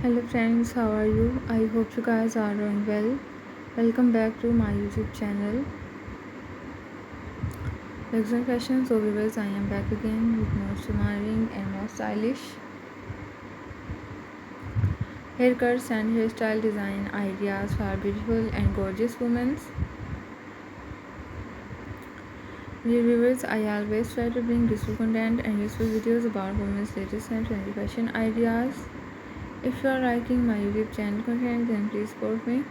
Hello friends, how are you? I hope you guys are doing well. Welcome back to my YouTube channel. Luxury fashion. So viewers, I am back again with more stunning and more stylish haircuts and hairstyle design ideas for beautiful and gorgeous women. Dear viewers, I always try to bring useful content and useful videos about women's latest and trendy fashion ideas. If you are liking my YouTube channel content, then please support me.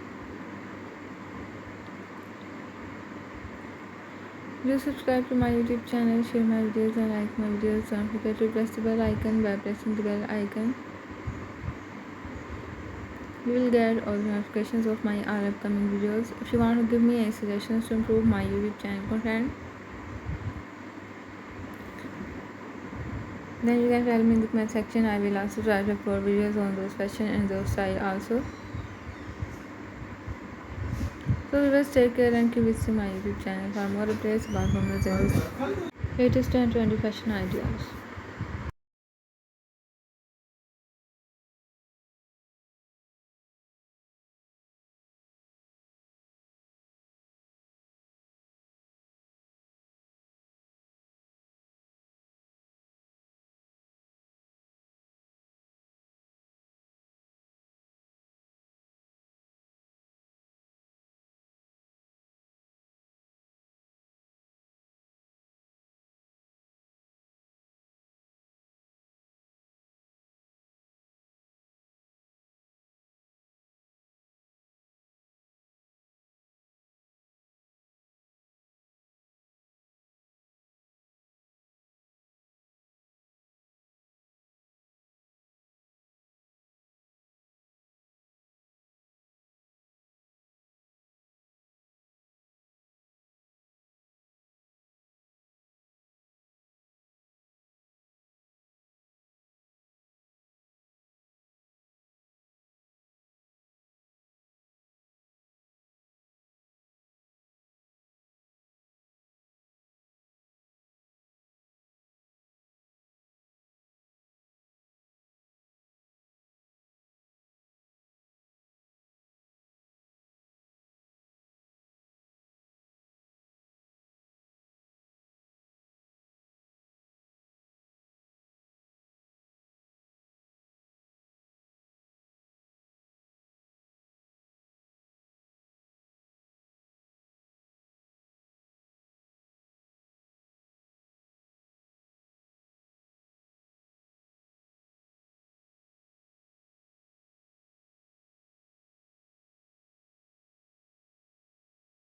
Do subscribe to my YouTube channel, share my videos and like my videos. Don't forget to press the bell icon. By pressing the bell icon, you will get all the notifications of my all upcoming videos. If you want to give me any suggestions to improve my YouTube channel content, then you can tell me in the comment section. I will also try to upload videos on those fashion and those style also. So viewers, take care and keep visiting my YouTube channel for more updates about women's latest and trendy fashion ideas.